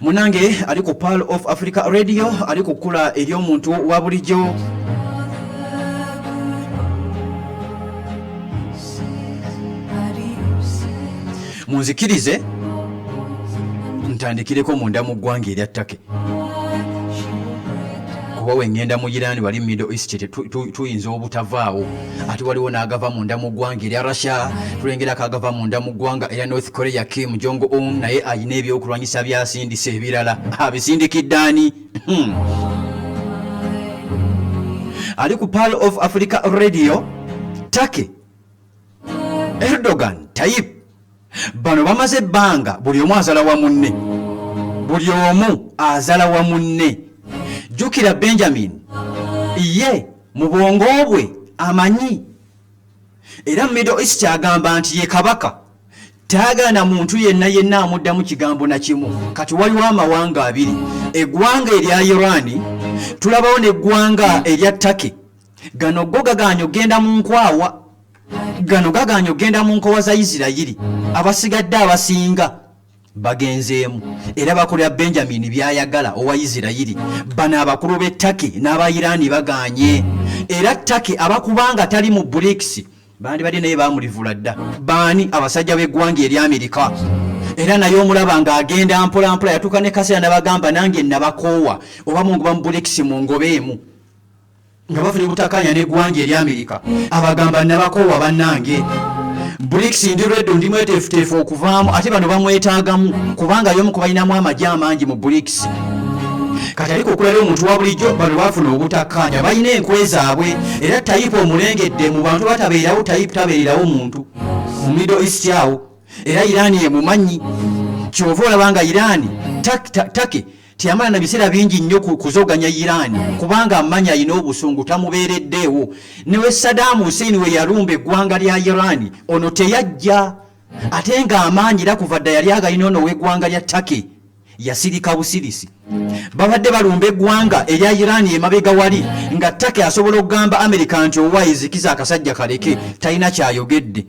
Munange ali ku Pearl of Africa Radio ali kukula eri omuntu wa bulijjo. Munzikirize ntandikireko munda mu ggwanga erya Turkey. Kuba wengenda mu Iran wali Middle East tuyinza obutavaawo. Ati waliwo n'agava munda mu ggwanga erya Russia, tulengera kagava munda mu ggwanga erya North Korea Kim Jong-un naye ayina ebyokulwanyisa byasindisa ebirala. Abisindikidde ani? Ali ku Pearl of Africa Radio. Turkey, Erdogan, Tayyip, bano bamaze ebbanga buli omu azala wa munne. Buli omu azala wa munne. Jukira Benjamin ye mu bwongo bwe amanyi era Middle East agamba nti ye kabaka taagana muntu yenna amuddamu kigambo na kimu. Kati waliwo amawanga abiri, eggwanga erya Iran tulabawo n'eggwanga erya Turkey. Gano go gaganyo genda mu nkwawa, gano gaganyo genda mu nkowa za Isirayiri. Abasigadde abasinga bagenzeemu era bakolera Benjamin byayagala owa Isirayiri. Bano abakulu b'e Turkey n'aba Iran baganye. Era Turkey abakubanga tali mu BRICS bandi badde naye bamulivula dda. Baani? Abasajja b'eggwanga eri Amerika. Era naye omulaba ng'agenda mpola mpola, yatuuka ne kaseera nabagamba nange nabakoowa oba mungoba mu BRICS mungobeemu. Nga bafuna butakanya n'eggwanga eri Amerika. Abagamba nabakoowa bannange. BRICS ndi reddo ndi mweteefuteefu okuvaamu, ate bano bamwetaagamu kubanga y'omu ku balinamu amagye amangi mu BRICS. Kati aliko okulala omuntu wa bulijjo bano bafuna obutakkaanya, balina enkwe zaabwe. Era Tayyip omulengedde mu bantu batabeerawo, Tayyip tabeererawo muntu mu Middle East awo. Era Iran ye mumanyi. Kyova olaba nga Iran Turkey tiyamala na biseera bingi nnyo kuzoganya Iran kubanga amanyi alina obusungu tamubeereddeewo. Newe Saddam Hussein we yalumba eggwanga lya Iran ono teyajja, ate nga amaanyi era kuva dda yali agalina ono w'eggwanga lya Turkey yasirika busirisi. Babadde balumba eggwanga erya Iran emabega wali nga Turkey asobola okugamba Amerika nti owaayi zikiza akasajja kaleke. Talina kyayogedde.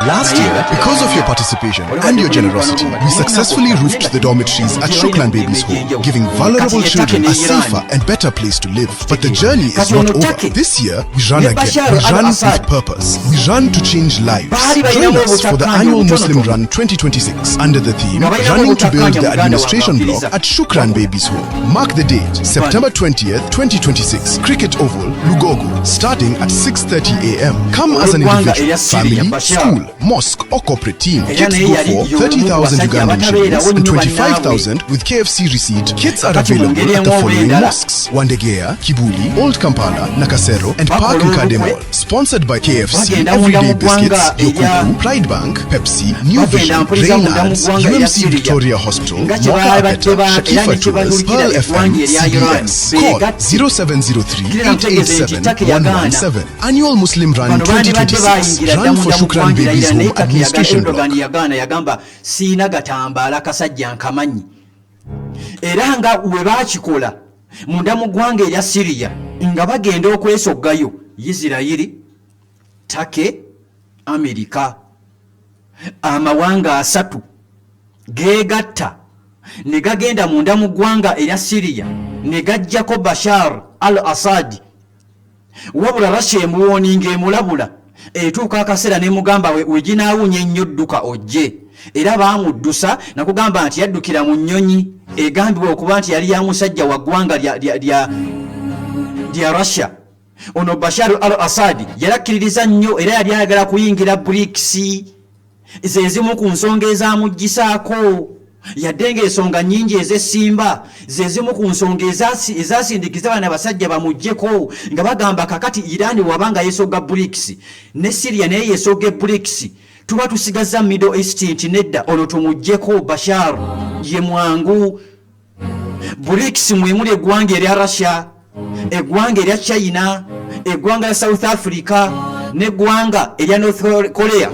Last year, because of your participation and your generosity, we successfully roofed the dormitories at Shukran Babies Home, giving vulnerable children a safer and better place to live. But the journey is not over. This year, we run again. We run with purpose. We run to change lives. Join us for the annual Muslim Run 2026 under the theme, Running to Build the Administration Block at Shukran Babies Home. Mark the date, September 20th, 2026, Cricket Oval, Lugogo, starting at 6:30 a.m. Come as an individual, family, school, mosque or corporate team. Kits go for 30,000 Ugandan shillings and 25,000 with KFC receipt. Kits are available at the following mosques: Wandegea, Kibuli, Old Kampala, Nakasero and Park Nkade Mall. Sponsored by KFC, Everyday Biscuits, Yokuku, Pride Bank, Pepsi, New Vision, Reynolds, UMC Victoria Hospital, Mocha Apeta, Shakifa Tours, Pearl FM, CBS. Call 0703 887 117. Annual Muslim Run 2026. Run for Shukran Babies Home Administration Block. Yagamba sina gatambala kasajja nkamanyi. Era nga we baakikola munda mu ggwanga erya Syria nga bagenda okwesoggayo Isirayiri, Turkey, Amerika. Amawanga asatu geegatta ne gagenda munda mu ggwanga erya Syria ne gajjako Bashar al-Assad. Wabula Russia emuwoninga emulabula etuuka akaseera ne mugamba weginaawunya ennyo dduka ojje. Era baamuddusa nakugamba nti yaddukira mu nnyonyi egambibwa okuba nti yali ya musajja wa ggwanga lya Russia. Ono Bashar al-Assad yalakkiririza nnyo era yali ayagala kuyingira BRICS. Zezimu ku nsonga ezamuggisaako yadde ng'ensonga nnyingi ez'essimba zezimu ku nsonga ezasindikiza bana basajja bamuggyeko nga bagamba kakati Iran wabanga yeesogga BRICS ne Syria naye yeesogga BRICS tuba tusigaza Middle East nti nedda ono tumuggyeko Bashar ye mwangu. BRICS mwemuli eggwanga erya Russia, eggwanga erya China, eggwanga lya South Africa n'eggwanga erya North Korea.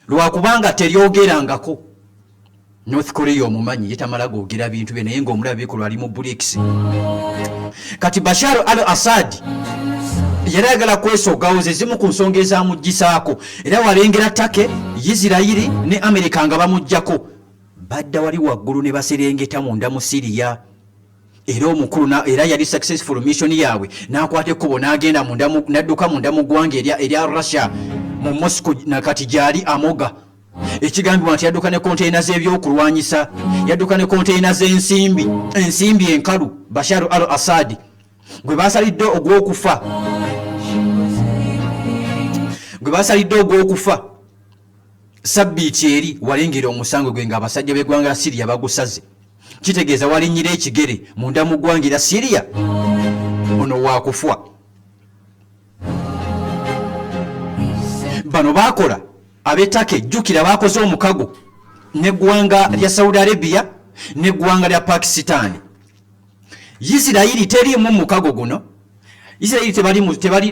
Lwakubanga teryogerangako North Korea omumanyi yetamala googera bintu bye naye ng'omulaba bikolwa ali mu BRICS. Kati Bashar al-Assad yali ayagala kwesogawo ze zimu ku nsonga ezamuggisaako era walengera Turkey, Isirayiri ne Amerika nga bamuggyako badda wali waggulu ne baserengeta munda mu Syria era omukulu era yali successful mission yaabwe n'akwata ekkubo n'agenda n'adduka munda mu ggwanga erya Russia mu Moscow nakati gyali amoga ekigambibwa nti yadduka ne konteyina z'ebyokulwanyisa yadduka ne konteyina z'ensimbi enkalu Bashar al-Assad gwe basalidde ogw'okufa sabbiiti eri walengera omusango gwe nga abasajja b'eggwanga la Syria bagusaze kitegeeza walinyira ekigere munda mu ggwanga lya Syria ono waakufwa bano baakola ab'Turkey jjukira baakoze omukago n'eggwanga lya Saudi Arabia n'eggwanga lya Pakistan. Isirayiri teriimu mukago guno. Isirayiri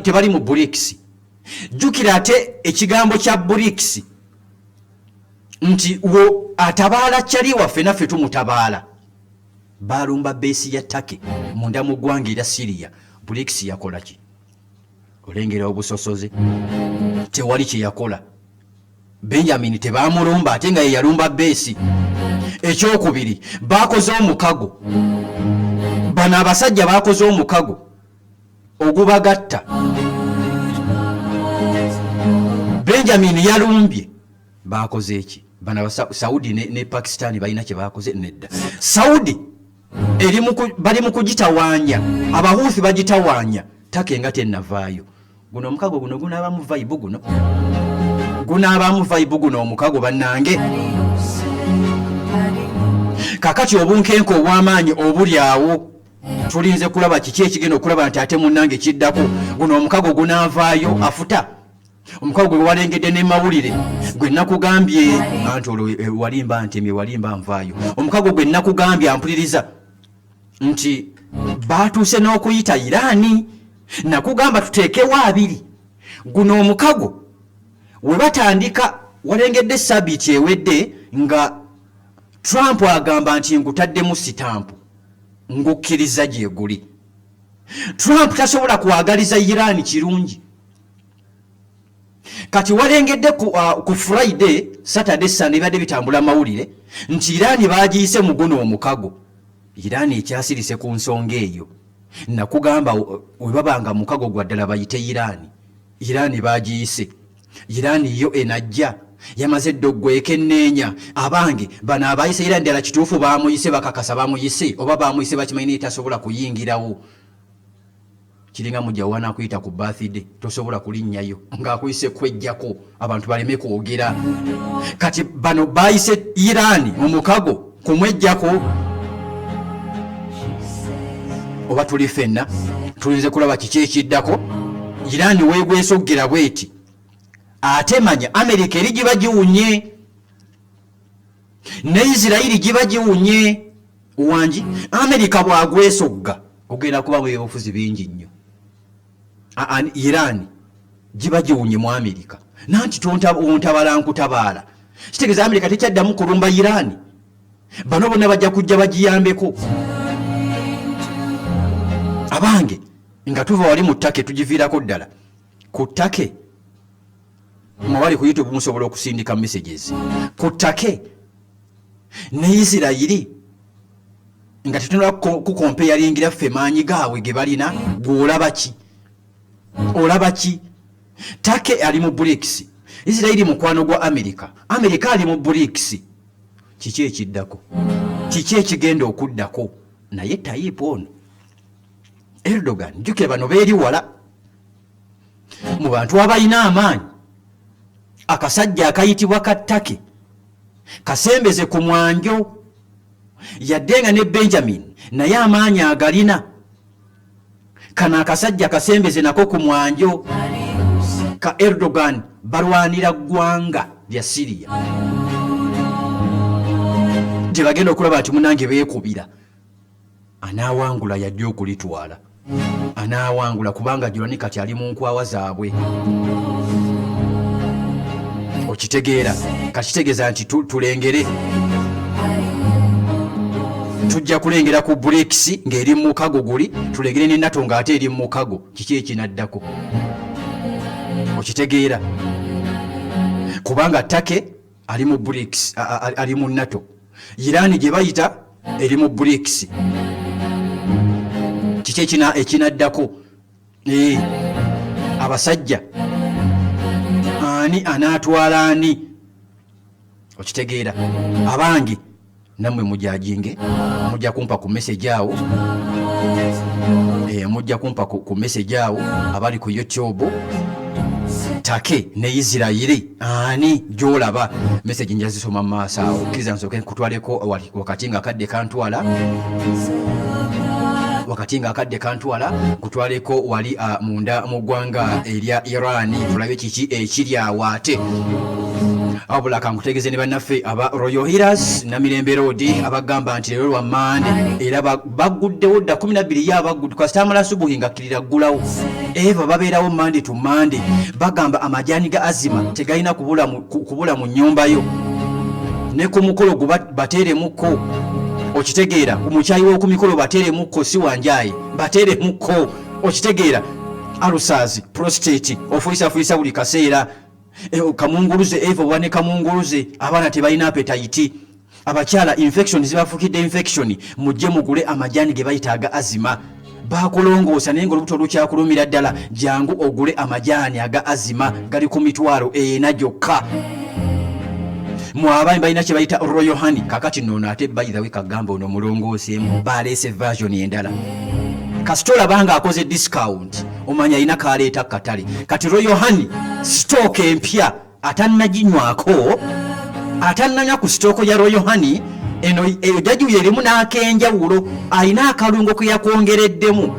tebali mu BRICS. Jjukira ate ekigambo kya BRICS nti wo atabaala kyali waffe naffe tumutabaala. Baalumba beesi ya Turkey munda mu ggwanga erya Syria. BRICS yakola ki? Olengera obusosoze tewali kye yakola. Benjamin tebamulumba ate nga ye yalumba beesi. Ekyokubiri baakoze omukago. Bano abasajja baakoze omukago ogubagatta. Benjamin yalumbye baakoze eki? Bano Saudi ne Pakistan balina kye baakoze nedda. Saudi bali mu kugitawaanya, abahuuthi bagitawaanya. Turkey nga tennavaayo. Guno omukago guno gunaabamu vibe guno. Gunaabamu vibe guno omukago bannange. Kakati obunkenke obw'amaanyi obuli awo tulinze kulaba kiki ekigenda okulaba nti ate munnange kiddako. Guno omukago gunaavaayo afuta. Omukago gwe walengedde ne mawulire gwe nakugambye anti walimba ntemye walimba nvaayo. Omukago gwe nakugambye ampuliriza nti baatuuse n'okuyita Irani. Nakugamba tuteekewo abiri. Guno omukago we batandika walengedde sabbiiti ewedde nga Trump agamba nti ngutaddemu sitampu ngukkiriza gye guli. Trump tasobola kwagaliza Irani kirungi. Kati walengedde ku Friday, Saturday, Sunday badde bitambula mawulire nti Irani bagiyise mu guno omukago. Irani ekyasirise ku nsonga eyo. Nakugamba we babanga mukago gwa ddala bayite Irani. Irani bagiyise. Irani yo enajja yamaze eddogweka enneenya abange bano abayise Irani ddala kituufu baamuyise bakakasa baamuyise oba baamuyise bakimanyi tasobola kuyingirawo. Kiringa mujja wana kuyita ku birthday tosobola kulinnyayo ng'akuyise kwejjako abantu baleme kwogera. Kati bano bayise Irani mu mukago kumwejjako. Oba tuli ffenna tulinze kulaba kiki ekiddako. Irani weegwesogera bweti ate manya Amerika eri giba giwunye ne Isirayiri giba giwunye wangi. Amerika bwagwesogga ogenda kuba mu byobufuzi bingi nnyo. Irani giba giwunye mu Amerika nanti ontabala nkutabaala. Kitegeeza Amerika tekyaddamu kulumba Irani. Bano bonna bajja kujja bagiyambeko. Abange nga tuva wali mu Turkey tugiviirako ddala ku Turkey mwali ku YouTube musobola okusindika messages ku Turkey ne Isirayiri nga tutunula ku comparingira ffe maanyi gaabwe ge balina olaba ki? Turkey ali mu BRICS, Isirayiri mukwano gwa Amerika ali mu BRICS. Kiki ekiddako? Kiki ekigenda okuddako? Naye Tayyip ono Erdogan jjukira bano beeri wala mu bantu abalina amaanyi. Akasajja akayitibwa ka Turkey kasembeze ku mwanjo yaddenga ne Benjamin naye amaanyi agalina. Kana akasajja kasembeze nako ku mwanjo ka Erdogan balwanira ggwanga lya Syria. Gye bagenda okulaba nti munange beekubira anaawangula yadde okulitwala. Anaawangula kubanga Jirani kati ali mu nkwawa zaabwe. Okitegeera kakitegeeza nti tulengere tujja kulengera ku BRICS ng'eri mu mukago guli tulengere ne NATO ng'ate eri mu mukago kiki ekinaddako okitegeera kubanga Turkey ali mu BRICS ali mu NATO Iran gye bayita eri mu BRICS kiki ekinaddako abasajja ani anaatwala ani okitegeera abange nammwe mujajinge mujja kumpa ku message awo mujja kumpa ku message awo abali ku YouTube Turkey ne Israel ani jolaba message njazisoma maaso awo kiza nsoke kutwaleko wakati nga kadde kantwala kutwaleko wali munda mu ggwanga erya Iran tulabe kiki ekiri awaate abula kankutegeze ne bannaffe aba Royal Healers na Mirembe Road abagamba nti lero lwa Mande era baguddewo dda 12 y'abagudde kwasitamala subuhi nga kirira ggulawo eva babeerawo Mande to Mande bagamba amajani ga azima tegalina kubula mu nnyumba yo ne ku mukolo bateremuko okitegeera omukyayi w'oku mikolo bateremuko si wanjaye bateremuko okitegeera alusazi prostate ofuisa buli kaseera kamunguluze eva wane kamunguluze abaana tebalina appetite abakyala infection zibafukidde infection mujje mugule amajani ge bayitaaga azima bakulongoosa naye ng'olubuto lukyakulumira ddala jangu ogule amajani aga azima gali ku mitwalo ena gyokka mwabaani balina kye bayita Royal Honey kakati nno ate by the way kagamba ono mulongooseemu baleese version endala kasitola banga akoze discount omanya ina kaleeta katale kati Royal Honey stock empya atannaginywako atannanya ku stock ya Royal Honey eno ejaju yerimu n'akenjawulo alina akalungo ke yakwongereddemu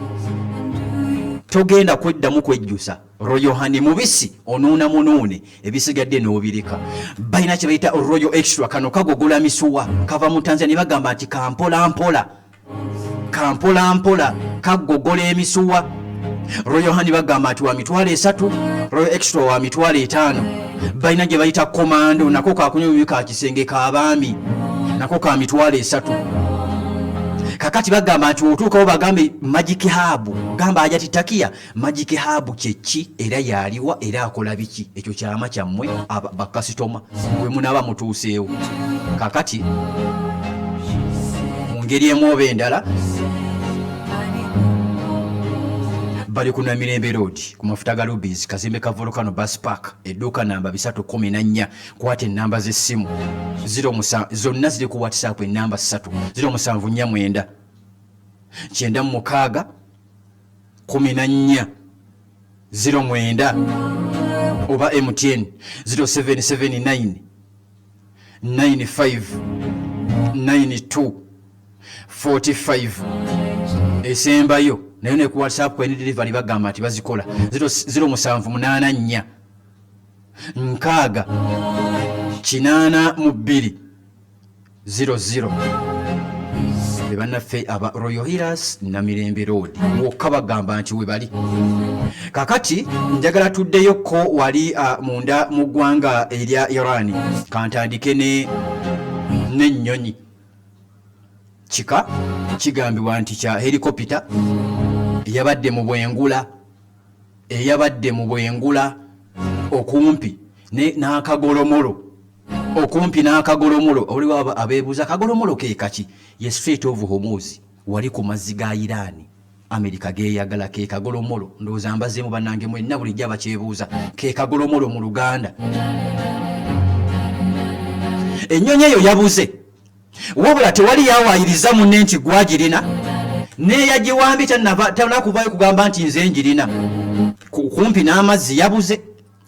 togenda kweddamu kwejjusa Royal Honey mubisi onuuna munuune ebisigadde n'obirika balina kye bayita Royal Extra kano kagogola misuwa kava mu Tanzania bagamba nti kampola mpola kagogola emisuwa Royal Honey bagamba nti wa mitwalo 3 Royal Extra wa mitwalo 5 balina gye bayita Commando nako kakunyumyu ka kisenge k'abaami nako ka mitwalo 3 kakati bagamba nti otuukawo bagambe Magic Hub gamba ajati takia Magic Hub kyeki era yaliwa era akola biki ekyo kyama kyammwe bakasitoma bwe munaba mutuuseewo kakati mungeri emu endala bali kuna Mirembe Road ku mafuta ga Rubies kazimbe ka Volcano Bus Park edduuka namba 314 kwate namba z'essimu 07 zonna ziri ku WhatsApp enamba 3 0749 96 14 09 oba MTN 0779 95 92 45 esembayo nayo ne ku WhatsApp kwa delivery bagamba ati bazikola 0784 nkaaga 82 00 bannaffe aba Royal Healers na Mirembe Road wokka bagamba nti we bali kakati njagala tuddeyo ko wali munda mu ggwanga erya Iran kantandike n'ennyonyi kika kigambibwa nti kya helicopter eyabadde mu bwengula okumpi n'akagolomolo oliwo abeebuuza kagolomolo ke kaki ye Strait of Hormuz wali ku mazzi ga Iran Amerika geeyagala ke kagolomolo ndowooza mbazeemu bannange mwenna bulijjo abakyebuuza ke kagolomolo mu Luganda ennyonyi eyo yabuze wabula tewali yawaayiriza munne nti gwagirina neyagiwambi tanakuvayo kugamba nti nze njirina kumpi n'amazzi yabuze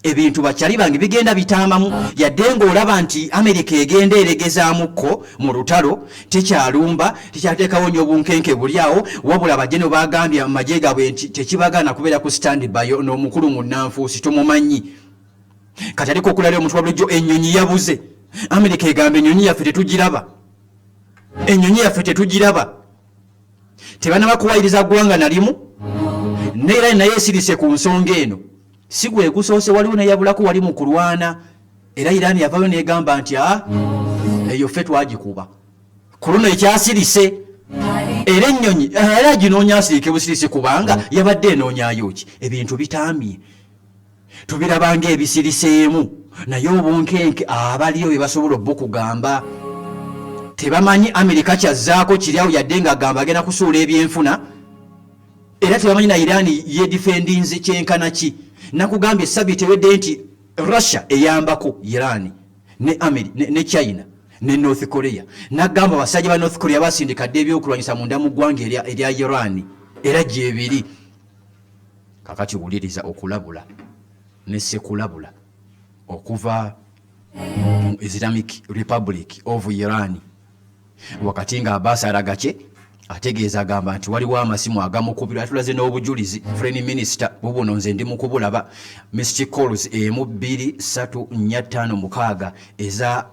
ebintu bakyali bange bigenda bitamamu yadde ng'olaba nti Amerika egenda eregezaamuko mu lutalo tekyalumba tekyateekawo nnyo obunkenke buli awo wabula bajjeno bagambye amagye gaabwe nti tekibagana kubeera ku standby n'omukulu mu nnanfuusi tomumanyi kati aliko okulala omuntu wabulejjo ennyonyi yabuze Amerika egamba ennyonyi yaffe tetugiraba tebanaba kuwayiriza ggwanga nalimu neera naye esirise ku nsonga eno si gwe gusoose waliwo neyabulako wali mu kulwana era Iran yavayo negamba nti eyo ffe twagikuba ku luno ekyasirise era ennyonyi era ginoonya asirike busirisi kubanga yabadde enoonyayo ki ebintu bitamye tubirabanga ebisiriseemu naye obunkenke abaliyo bye basobola obbokugamba tebamanyi Amerika kyazzaako kiriawo yadde nga agamba agenda kusuula ebyenfuna era tebamanyi na Iran yedifendinze kyenkana ki nakugambye sabiti ewedde nti Russia eyambako Iran ne China ne North Korea nagamba basajja ba North Korea basindikadde ebyokulwanyisa munda mu ggwanga erya Iran era gyebiri kakati wuliriza okulabula ne sekulabula okuva Islamic Republic of Iran wakati nga Abbas aragache ategeeza agamba nti waliwo amasimu agamukubira atulaze n'obujulizi Foreign Minister bubuno nze ndi mukubulaba Mr. Calls M2345 eza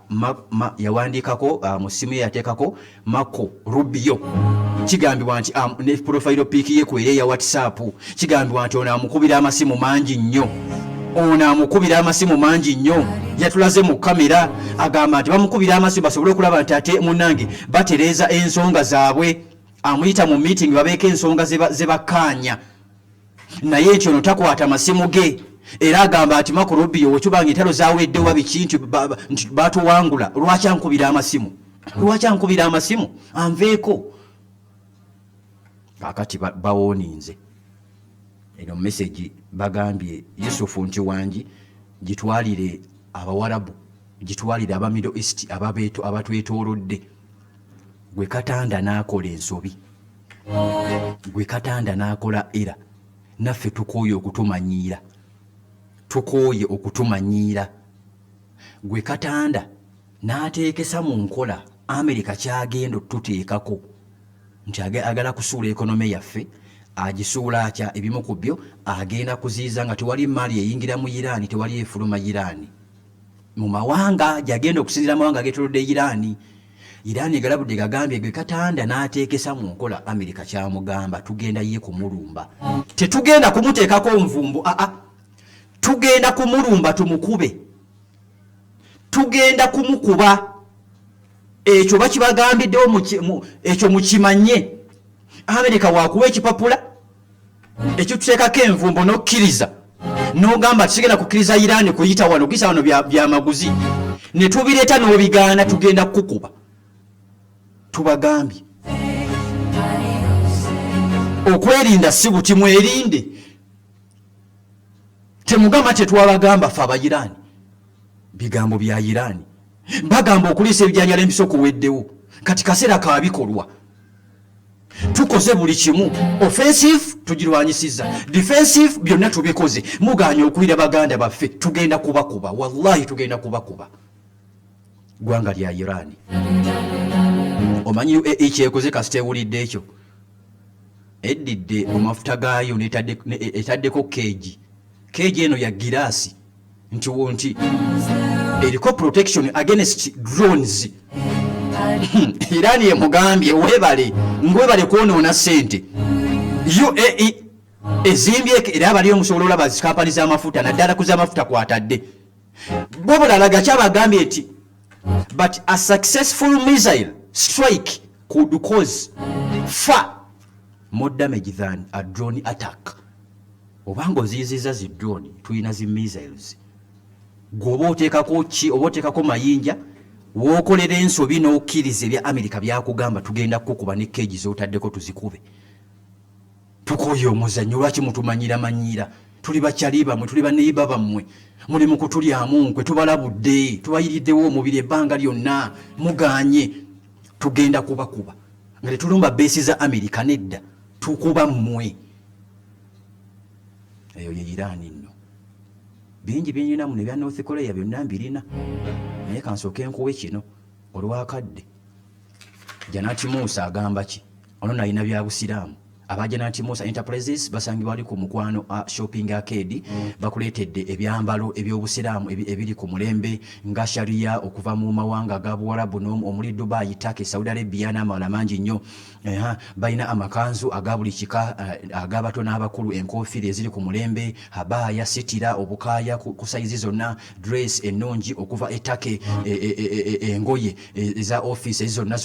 yawandikako mu simu yateekako Marco Rubio kigambibwa nti ne profile pic ye kwere ya WhatsApp kigambibwa nti ona amukubira amasimu mangi nnyo yatulaze mu kamera agamba nti bamukubira amasimu basobole okulaba nti ate munange batereza ensonga zaabwe amuyita mu meeting babeeka ensonga ze bakkaanya naye ekyo notakwata masimu ge era agamba ati Marco Rubio wekibanga entalo zaweddewa biki nti batuwangula lwaki ankubira amasimu anveeko kakati bawoninze eno message bagambye Yusufu nti wangi gitwalire abawarabu gitwalire aba Middle East abatwetoolodde gwe Katanda n'akola ensobi gwe Katanda n'akola era naffe tukooye okutumanyiira gwe Katanda n'ateekesa mu nkola Amerika kyagenda tuteekako nti agala kusuula ekonomi yaffe agisuula atya ebimu ku byo agenda kuziiza nga tewali mali eyingira mu Iran tewali efuluma Iran mu mawanga gyagenda okusinzira amawanga agetolodde Iran egalabudde gagambye gwe Katanda n'ateekesa mu nkola Amerika kyamugamba tugenda ye kumulumba tetugenda kumuteekako nvumbu tugenda kumulumba tumukube tugenda kumukuba ekyo bakibagambiddewo ekyo mukimanye Amerika wakuwa ekipapula ekyo tuteekako envumbo n'okkiriza n'ogamba tusigenda kukkiriza Iran kuyita wano kuyisa wano bya maguzi ne tubireeta n'obigaana tugenda kukuba tubagambye okwerinda si buti mwerinde temugamba tetwabagamba fe aba Iran bigambo bya Iran bagamba okuliisa ebijanjalo empiso kuweddewo kati kaseera kabikolwa tukoze buli kimu offensive tugirwanyisiza defensive byonna tubikoze muganya okwira baganda baffe tugenda kubakuba wallahi tugenda kubakuba gwanga lya Iran omanyi UAE kyekoze kasitewulidde ekyo eddidde omafuta gaayo etaddeko keegi eno ya giraasi nti eriko protection against drones Iran yemugambye webale kwonoona ssente UAE ezimbye era abaliyo musobola olaba zikampani z'amafuta naddala ku z'amafuta kwatadde bo bulalaga kyabagambye nti but a successful missile strike could cause far more damage than a drone attack obanga oziyiziza zi drone tulina zi missiles gwoba oteekako mayinja wookolera ensobi n'okkiriza ebya Amerika byakugamba tugenda kukuba ne keegi z'otaddeko tuzikube tukooye omuzannyo lwaki mutumanyiramanyira tuli bakyali bammwe tuli baneyiba bammwe muli mu kutulyamu nkwe tubalabudde tubayiriddewo omubiri ebbanga lyonna muganye tugenda kubakuba nga tetulumba beesi za Amerika nedda tukuba mmwe eyo ye Iran nno bingi byenyinamu ne bya North Korea byonna mbirina naye kansooke nkuwe kino olwakadde Janati Musa agamba ki ono nalina bya busiraamu abajanati Musa Enterprises basangibwa ali ku Mukwano shopping arcade bakuleetedde ebyambalo ebyobusiraamu ebiri ku mulembe nga sharia okuva mu mawanga ga Buwarabu omuli Dubai, Turkey, Saudi Arabia n'amalala mangi nnyo. Balina amakanzu aga buli kika ag'abato n'abakulu, enkofiira eziri ku mulembe, habaya, sitira, obukaaya ku sayizi zonna, dress ennungi okuva e Turkey, engoye eza office zonna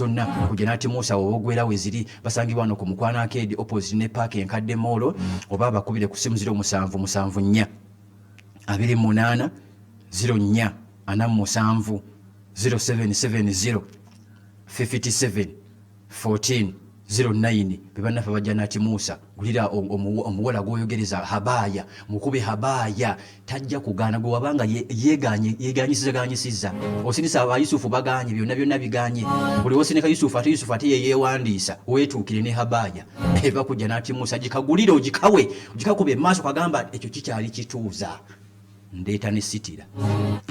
ku Janati Musa obogwera we ziri basangibwa wano ku Mukwano arcade opposite ne park enkadde molo, oba bakubire ku simu 0774 28 04 47 0770 57 14 09 bebanafa Bajanati Musa. Gulira omuwola gwoyogereza habaya, mukube habaya, tajja kugaana gwe wabanga yeganyisiza osinisa aba Yusufu baganye byonna biganye, buli wosinika Yusufu ate yewandiisa wetuukire ne habaya eva ku Janati Musa gikagulire ogikakube maaso kagamba ekyo kikyali kituuza ndeeta ne sitira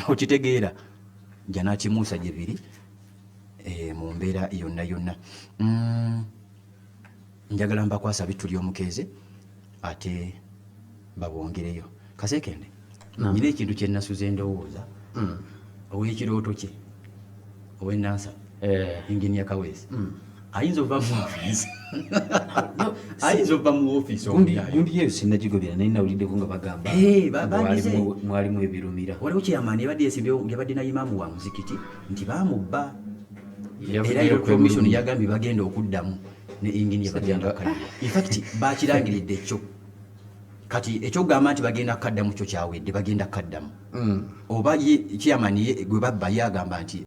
okitegeera Janati Musa gye biri mu mbeera yonna. Njagala mbakwasa bituli omukeze ate babongereyo Kasekende. Nyina ekintu kye nasuze ndowooza ow'ekirooto kye ow'ennansa Engineer Kaweesi ayinza ova mu office ayinza ova mu office gundi yeyo sinagigobera naye nawuliddeko nga bagamba mwalimu ebirumira. Waliwo kyamaani ebadde yesimbyewo ng'ebadde na imaamu wa muzikiti nti baamubba era yo commission yagambye bagenda okuddamu ne Engineer bagenda kaddamu. In fact bakirangiridde ekyo kati ekyogamba nti bagenda kaddamu kyo kyawedde bagenda kaddamu oba kyamaani gwe babba yagamba nti